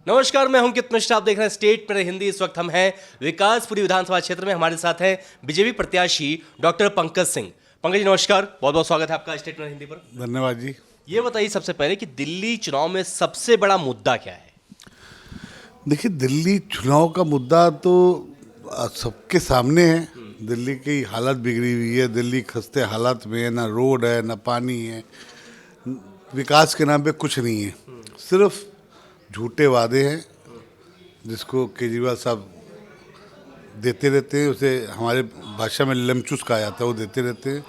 नमस्कार, मैं हूं अंकित मिश्रा। आप देख रहे हैं स्टेट पर हिंदी। इस वक्त हम हैं विकासपुरी विधानसभा क्षेत्र में। हमारे साथ हैं बीजेपी प्रत्याशी डॉक्टर पंकज सिंह। पंकज जी नमस्कार, बहुत बहुत स्वागत है आपका स्टेट पर हिंदी पर। धन्यवाद जी। ये बताइए सबसे पहले कि दिल्ली चुनाव में सबसे बड़ा मुद्दा क्या है? देखिए, दिल्ली चुनाव का मुद्दा तो सबके सामने है। दिल्ली की हालत बिगड़ी हुई है। दिल्ली खस्ते हालात में है, ना रोड है, ना पानी है। विकास के नाम पे कुछ नहीं है, सिर्फ झूठे वादे हैं जिसको केजरीवाल साहब देते रहते हैं। उसे हमारे भाषा में लमचूस कहा जाता है, वो देते रहते हैं।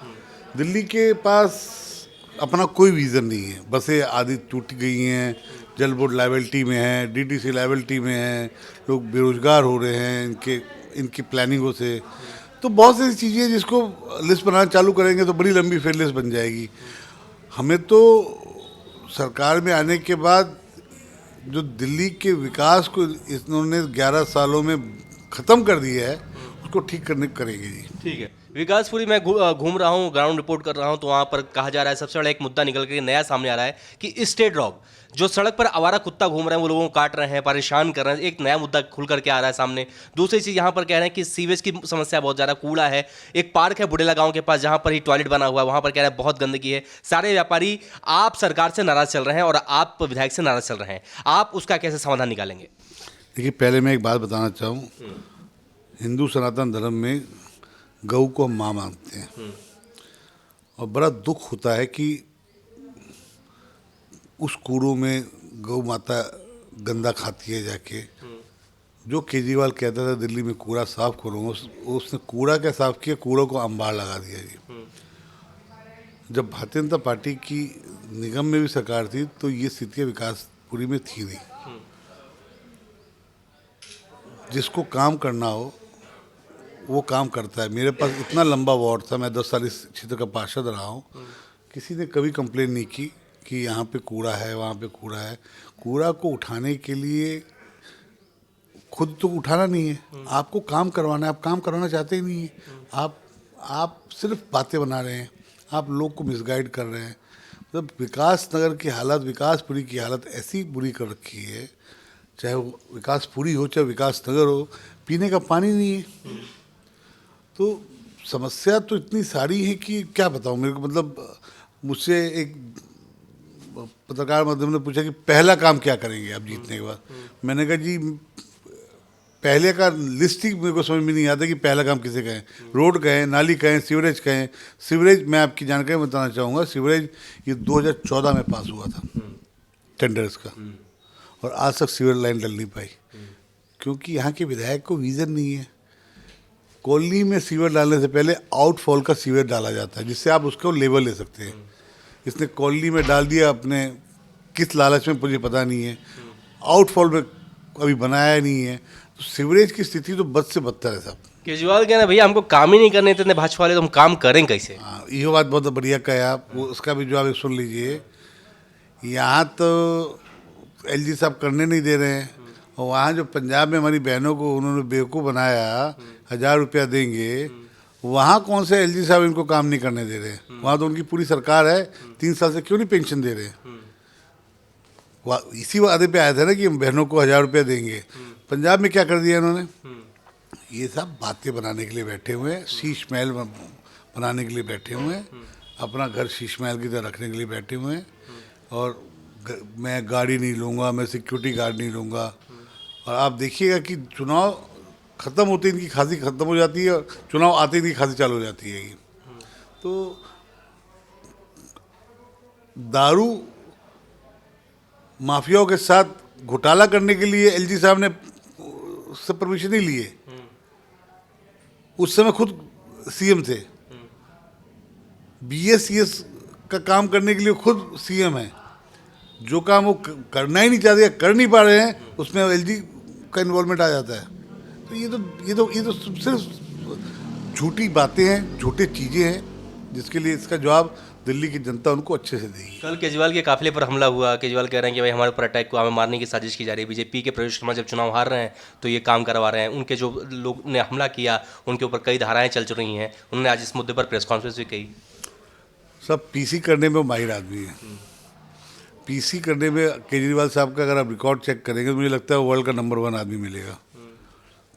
दिल्ली के पास अपना कोई विज़न नहीं है। बसें आधी टूट गई हैं, जल बोर्ड लायबिलिटी में है, डीटीसी लायबिलिटी में है, लोग बेरोजगार हो रहे हैं इनकी प्लानिंगों से। तो बहुत सारी चीज़ें जिसको लिस्ट बनाना चालू करेंगे तो बड़ी लंबी फिर लिस्ट बन जाएगी। हमें तो सरकार में आने के बाद जो दिल्ली के विकास को इन्होंने 11 सालों में ख़त्म कर दिया है, उसको ठीक करने करेंगे जी। ठीक है, विकासपुरी में घूम रहा हूँ, ग्राउंड रिपोर्ट कर रहा हूँ, तो वहाँ पर कहा जा रहा है सबसे बड़ा एक मुद्दा निकल के नया सामने आ रहा है कि स्टेट डॉग जो सड़क पर आवारा कुत्ता घूम रहे हैं, वो लोगों को काट रहे हैं, परेशान कर रहे हैं। एक नया मुद्दा खुल करके आ रहा है सामने। दूसरी चीज़ यहाँ पर कह रहे हैं कि सीवेज की समस्या बहुत ज़्यादा, कूड़ा है। एक पार्क है बुडेला गांव के पास जहाँ पर ही टॉयलेट बना हुआ है, वहाँ पर कह रहे हैं बहुत गंदगी है। सारे व्यापारी आप सरकार से नाराज चल रहे हैं और आप विधायक से नाराज चल रहे हैं। आप उसका कैसे समाधान निकालेंगे? देखिए, पहले मैं एक बात बताना चाहूँ। हिंदू सनातन धर्म में गऊ को हम माँ मानते हैं, और बड़ा दुख होता है कि उस कूड़ों में गौ माता गंदा खाती है जाके। जो केजरीवाल कहता था दिल्ली में कूड़ा साफ करूँगा, उसने कूड़ा क्या साफ किया, कूड़ों को अंबार लगा दिया जी। जब भारतीय जनता पार्टी की निगम में भी सरकार थी तो ये स्थितियाँ विकासपुरी में थी नहीं। जिसको काम करना हो वो काम करता है। मेरे पास इतना लंबा वार्ड था, मैं 10 साल इस क्षेत्र का पार्षद रहा हूँ। किसी ने कभी कंप्लेन नहीं की कि यहाँ पे कूड़ा है, वहाँ पे कूड़ा है। कूड़ा को उठाने के लिए खुद तो उठाना नहीं है, आपको काम करवाना है। आप काम करवाना चाहते ही नहीं है। आप सिर्फ बातें बना रहे हैं, आप लोग को मिसगाइड कर रहे हैं। मतलब विकास नगर की हालत, विकासपुरी की हालत ऐसी बुरी कर रखी है, चाहे वो विकासपुरी हो चाहे विकास नगर हो, पीने का पानी नहीं है। तो समस्या तो इतनी सारी है कि क्या बताऊँ मेरे को। मतलब मुझसे एक पत्रकार माध्यम ने पूछा कि पहला काम क्या करेंगे आप जीतने के बाद। मैंने कहा जी, पहले का लिस्ट ही मेरे को समझ में नहीं आता कि पहला काम किसे कहें। रोड कहें, नाली कहें, सीवरेज कहें। सीवरेज मैं आपकी जानकारी बताना चाहूँगा, सीवरेज ये 2014 में पास हुआ था टेंडर्स का, और आज तक सीवर लाइन डल नहीं पाई क्योंकि यहाँ के विधायक को विज़न नहीं है। कॉलोनी में सीवर डालने से पहले आउटफॉल का सीवर डाला जाता है जिससे आप उसको लेवल ले सकते हैं। इसने कॉलोनी में डाल दिया अपने, किस लालच में मुझे पता नहीं है। आउटफॉल में अभी बनाया नहीं है। तो सीवरेज की स्थिति तो बद से बदतर है साहब। केजरीवाल कह रहे हैं भैया हमको काम ही नहीं करने देते भाजपा वाले, तो हम काम करें कैसे? हाँ, ये बात बहुत बढ़िया कहे आप। वो उसका भी जवाब सुन लीजिए। यहाँ तो एलजी साहब करने नहीं दे रहे हैं, और वहाँ जो पंजाब में हमारी बहनों को उन्होंने बेवकूफ़ बनाया, 1000 रुपया देंगे, वहाँ कौन से एलजी साहब इनको काम नहीं करने दे रहे हैं? वहाँ तो उनकी पूरी सरकार है, 3 साल से क्यों नहीं पेंशन दे रहे हैं? इसी वादे पे आया था ना कि हम बहनों को 1000 रुपया देंगे। पंजाब में क्या कर दिया इन्होंने? ये सब बातें बनाने के लिए बैठे हुए हैं, शीश महल बनाने के लिए बैठे हुए हैं, अपना घर शीश महल की तरह रखने के लिए बैठे हुए हैं। और मैं गाड़ी नहीं लूँगा, मैं सिक्योरिटी गार्ड नहीं लूँगा। और आप देखिएगा कि चुनाव ख़त्म होते इनकी खांसी ख़त्म हो जाती है, और चुनाव आते इनकी खांसी चालू हो जाती है। तो दारू माफियाओं के साथ घोटाला करने के लिए एलजी साहब ने उससे परमिशन नहीं लिए। उस समय खुद सीएम थे। बीएससीएस का काम करने के लिए खुद सीएम है। जो काम वो करना ही नहीं चाहते, कर नहीं पा रहे हैं, उसमें एलजी का इन्वॉल्वमेंट आ जाता है। तो ये तो सिर्फ झूठी बातें हैं, झूठी चीज़ें हैं, जिसके लिए इसका जवाब दिल्ली की जनता उनको अच्छे से देगी। कल केजरीवाल के काफिले पर हमला हुआ। केजरीवाल कह रहे हैं कि भाई हमारे ऊपर अटैक को हमें मारने की साजिश की जा रही है। बीजेपी के प्रदेश शर्मा जब चुनाव हार रहे हैं तो ये काम करवा रहे हैं। उनके जो लोग ने हमला किया उनके ऊपर कई धाराएं चल रही हैं। उन्होंने आज इस मुद्दे पर प्रेस कॉन्फ्रेंस भी की। सब पीसी करने में माहिर आदमी है। पीसी करने में केजरीवाल साहब का अगर आप रिकॉर्ड चेक करेंगे तो मुझे लगता है वर्ल्ड का नंबर 1 आदमी मिलेगा।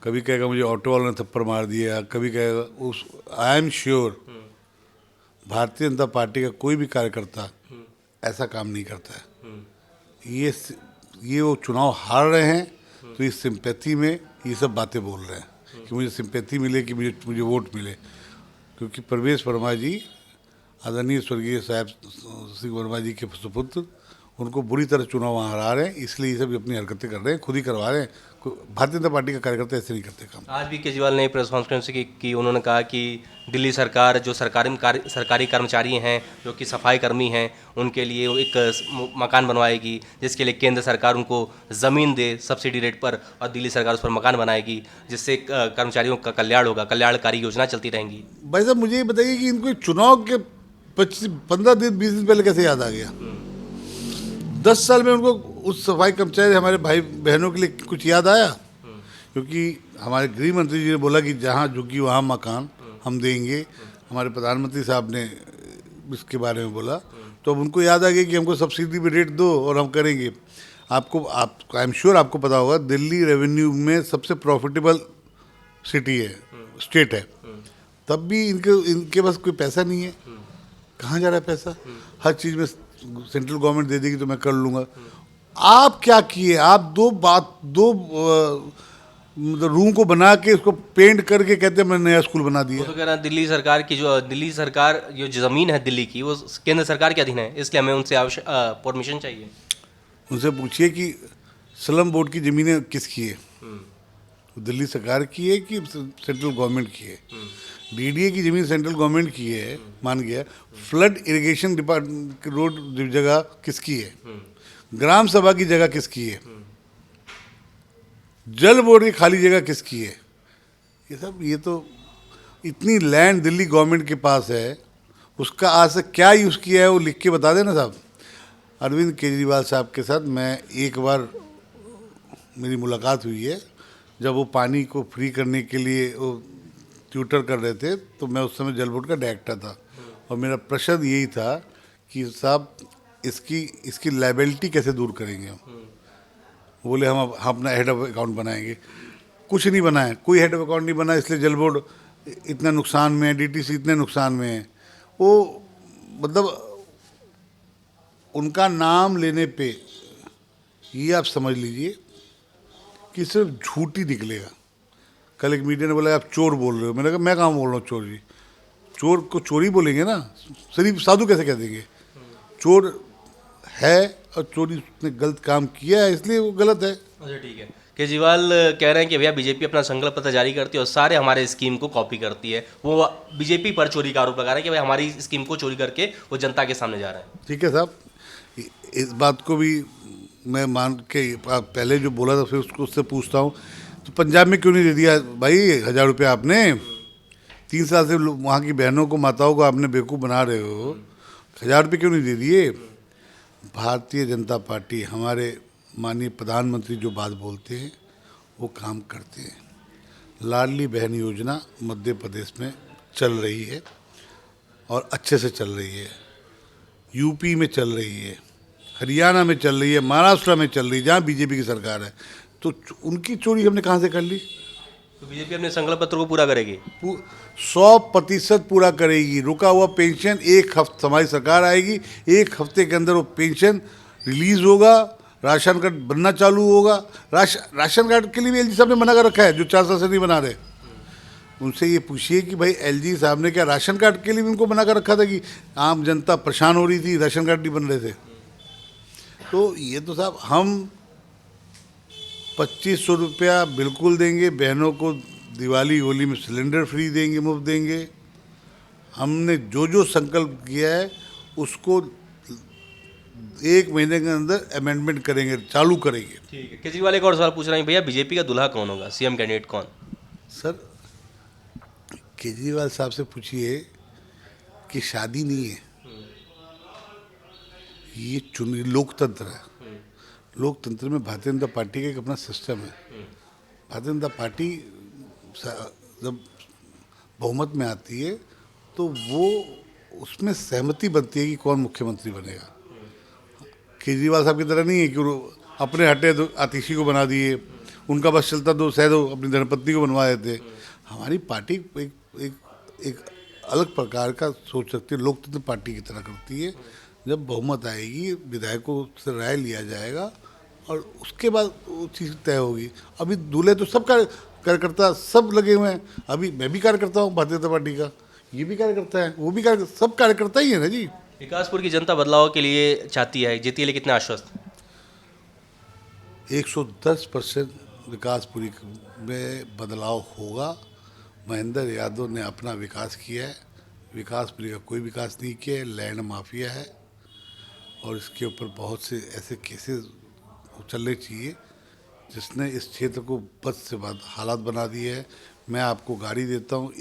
कभी कहेगा मुझे ऑटो वालों ने थप्पड़ मार दिया, कभी कहेगा उस I am sure Bharatiya Janata party का कोई भी कार्यकर्ता ऐसा काम नहीं करता है। ये वो चुनाव हार रहे हैं तो इस सिंपैथी में ये सब बातें बोल रहे हैं कि मुझे सिंपैथी मिले, कि मुझे वोट मिले, क्योंकि परवेश वर्मा जी आदरणीय स्वर्गीय साहब सिंह वर्मा जी के सुपुत्र उनको बुरी तरह चुनाव हरा रहे हैं, इसलिए ये सब अपनी हरकतें कर रहे हैं, खुद ही करवा रहे हैं। भारतीय जनता पार्टी का कार्यकर्ता ऐसे नहीं करते काम। आज भी केजरीवाल ने प्रेस कॉन्फ्रेंस की उन्होंने कहा कि दिल्ली सरकार जो सरकारी कर्मचारी हैं, जो कि सफाई कर्मी हैं, उनके लिए वो एक मकान बनवाएगी, जिसके लिए केंद्र सरकार उनको ज़मीन दे सब्सिडी रेट पर, और दिल्ली सरकार उस पर मकान बनाएगी, जिससे कर्मचारियों का कल्याण होगा, कल्याणकारी योजना चलती रहेंगी। भाई साहब मुझे ये बताइए कि इनको चुनाव के 15 दिन 20 दिन पहले कैसे याद आ गया? 10 साल में उनको उस सफाई कर्मचारी हमारे भाई बहनों के लिए कुछ याद आया? क्योंकि हमारे गृह मंत्री जी ने बोला कि जहाँ झुकी वहाँ मकान हम देंगे, हमारे प्रधानमंत्री साहब ने इसके बारे में बोला, तो अब उनको याद आ गया कि हमको सब्सिडी पे रेट दो और हम करेंगे। आई एम श्योर आपको पता होगा दिल्ली रेवेन्यू में सबसे प्रॉफिटेबल सिटी है, स्टेट है, तब भी इनके पास कोई पैसा नहीं है। कहाँ जा रहा है पैसा? हर चीज़ में सेंट्रल गवर्नमेंट दे देगी तो मैं कर लूँगा। आप क्या किए? आप दो रूम को बना के उसको पेंट करके कहते हैं मैंने नया स्कूल बना दिया। वो तो कह रहा है दिल्ली सरकार जो ज़मीन है दिल्ली की, वो केंद्र सरकार के अधीन है, इसलिए हमें उनसे परमिशन चाहिए। उनसे पूछिए कि स्लम बोर्ड की ज़मीनें किसकी है? दिल्ली सरकार की है कि सेंट्रल गवर्नमेंट की है? डीडीए की ज़मीन सेंट्रल गवर्नमेंट की है, मान गया। फ्लड इरिगेशन डिपार्टमेंट रोड जगह किसकी है? ग्राम सभा की जगह किसकी है? जल बोर्ड की खाली जगह किसकी है? ये तो इतनी लैंड दिल्ली गवर्नमेंट के पास है, उसका आज से क्या यूज़ किया है वो लिख के बता देना साहब। अरविंद केजरीवाल साहब के साथ मैं एक बार मेरी मुलाकात हुई है, जब वो पानी को फ्री करने के लिए वो ट्यूटर कर रहे थे, तो मैं उस समय जल बोर्ड का डायरेक्टर था, और मेरा प्रश्न यही था कि साहब इसकी लायबिलिटी कैसे दूर करेंगे हम? बोले हम अपना हेड ऑफ अकाउंट बनाएंगे। कुछ नहीं बनाए, कोई हेड ऑफ अकाउंट नहीं बना, इसलिए जल बोर्ड इतना नुकसान में है, डीटीसी इतने नुकसान में है। वो मतलब उनका नाम लेने पे ये आप समझ लीजिए कि सिर्फ झूठ ही निकलेगा। कल एक मीडिया ने बोला आप चोर बोल रहे हो, मैंने कहा मैं कहाँ बोल रहा हूँ चोर जी? चोर को चोरी बोलेंगे ना, शरीफ साधु कैसे कह देंगे? चोर है और चोरी उसने गलत काम किया है, इसलिए वो गलत है। अच्छा ठीक है। केजरीवाल कह रहे हैं कि भैया बीजेपी अपना संकल्प पत्र जारी करती है और सारे हमारे स्कीम को कॉपी करती है। वो बीजेपी पर चोरी का आरोप लगा रहे हैं कि भाई हमारी स्कीम को चोरी करके वो जनता के सामने जा रहे हैं। ठीक है साहब, इस बात को भी मैं मान के पहले जो बोला था फिर उससे पूछता हूँ, तो पंजाब में क्यों नहीं दे दिया भाई 1000 रुपये? आपने 3 साल से वहाँ की बहनों को, माताओं को आपने बेवकूफ़ बना रहे हो, 1000 रुपये क्यों नहीं दे दिए? भारतीय जनता पार्टी, हमारे माननीय प्रधानमंत्री जो बात बोलते हैं वो काम करते हैं। लाडली बहन योजना मध्य प्रदेश में चल रही है और अच्छे से चल रही है, यूपी में चल रही है, हरियाणा में चल रही है, महाराष्ट्र में चल रही है, जहाँ बीजेपी की सरकार है। तो उनकी चोरी हमने कहाँ से कर ली? तो बीजेपी अपने संकल्प पत्र को पूरा करेगी, 100% पूरा करेगी। रुका हुआ पेंशन एक हफ्ते, हमारी सरकार आएगी, 1 हफ्ते के अंदर वो पेंशन रिलीज होगा, राशन कार्ड बनना चालू होगा। राशन कार्ड के लिए भी एलजी साहब ने मना कर रखा है, जो 4 साल से नहीं बना रहे। उनसे ये पूछिए कि भाई एलजी साहब ने क्या राशन कार्ड के लिए भी उनको मना कर रखा था कि आम जनता परेशान हो रही थी, राशन कार्ड नहीं बन रहे थे? तो ये तो साहब हम 2500 रुपया बिल्कुल देंगे, बहनों को दिवाली होली में सिलेंडर फ्री देंगे, मुफ्त देंगे। हमने जो संकल्प किया है उसको 1 महीने के अंदर अमेंडमेंट करेंगे, चालू करेंगे। ठीक है। केजरीवाल एक और सवाल पूछ रहे हैं, भैया बीजेपी का दूल्हा कौन होगा, सीएम कैंडिडेट कौन? सर केजरीवाल साहब से पूछिए कि शादी नहीं है, ये लोकतंत्र है। लोकतंत्र में भारतीय जनता पार्टी का एक अपना सिस्टम है। भारतीय जनता पार्टी जब बहुमत में आती है तो वो उसमें सहमति बनती है कि कौन मुख्यमंत्री बनेगा। केजरीवाल साहब की तरह नहीं है कि वो अपने हटे तो आतिशी को बना दिए, उनका बस चलता तो शायद वो अपनी धर्मपत्नी को बनवा देते। हमारी पार्टी एक अलग प्रकार का सोच रखती है, लोकतंत्र पार्टी की तरह करती है। जब बहुमत आएगी, विधायकों से राय लिया जाएगा और उसके बाद वो चीज़ तय होगी। अभी दूल्हे तो सब कार्यकर्ता सब लगे हुए हैं। अभी मैं भी कार्यकर्ता हूँ भारतीय जनता पार्टी का, ये भी कार्यकर्ता है, वो भी सब कार्यकर्ता ही है ना जी। विकासपुर की जनता बदलाव के लिए चाहती है, जीती है, लेकिन कितना आश्वस्त? 110% विकासपुरी में बदलाव होगा। महेंद्र यादव ने अपना विकास किया है, विकासपुरी का कोई विकास नहीं किया है, लैंड माफिया है और इसके ऊपर बहुत से ऐसे केसेस चलने चाहिए जिसने इस क्षेत्र को बद से बद हालात बना दिए हैं। मैं आपको गाड़ी देता हूँ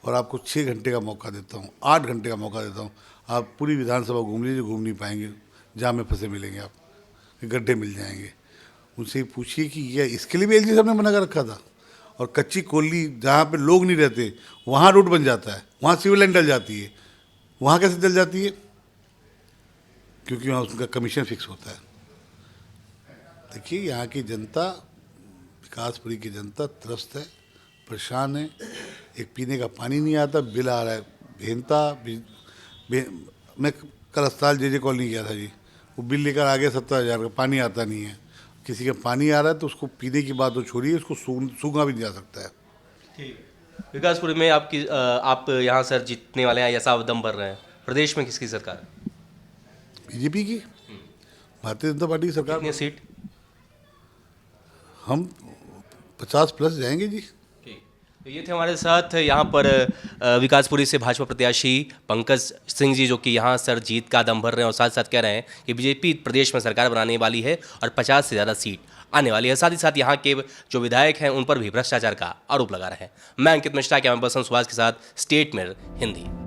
और आपको 6 घंटे का मौका देता हूँ, 8 घंटे का मौका देता हूँ, आप पूरी विधानसभा घूम लीजिए, घूम नहीं पाएंगे, जाम में फंसे मिलेंगे, आप गड्ढे मिल जाएंगे। उनसे ही पूछिए कि यह इसके लिए भी एलजी साहब ने मना कर रखा था। और कच्ची कोयली जहाँ पे लोग नहीं रहते वहाँ रोड बन जाता है, वहाँ सिविल लाइन डल जाती है। वहाँ कैसे डल जाती है? क्योंकि वहाँ उसका कमीशन फिक्स होता है। देखिए, यहाँ की जनता, विकासपुरी की जनता त्रस्त है, परेशान है। एक पीने का पानी नहीं आता, बिल आ रहा है भेनता। मैं कल अस्पताल जे कॉलोनी गया था जी, वो बिल लेकर आ गया 70,000 का, पानी आता नहीं है। किसी का पानी आ रहा है तो उसको पीने की बात तो छोड़िए, उसको सूंघा भी नहीं जा सकता है। ठीक। विकासपुर में आप यहाँ सर जीतने वाले हैं, ऐसा दम भर रहे हैं। प्रदेश में किसकी सरकार है? बीजेपी की, भारतीय जनता पार्टी की सरकार। कितनी सीट? हम 50+ जाएंगे जी। तो ये थे हमारे साथ यहाँ पर विकासपुरी से भाजपा प्रत्याशी पंकज सिंह जी, जो कि यहाँ सर जीत का दम भर रहे हैं और साथ साथ कह रहे हैं कि बीजेपी प्रदेश में सरकार बनाने वाली है और 50 से ज़्यादा सीट आने वाली है। साथ ही साथ यहाँ के जो विधायक हैं उन पर भी भ्रष्टाचार का आरोप लगा रहे हैं। मैं अंकित मिश्रा, कैमरा पर्सन सुभाष के साथ, स्टेट मिरर हिंदी।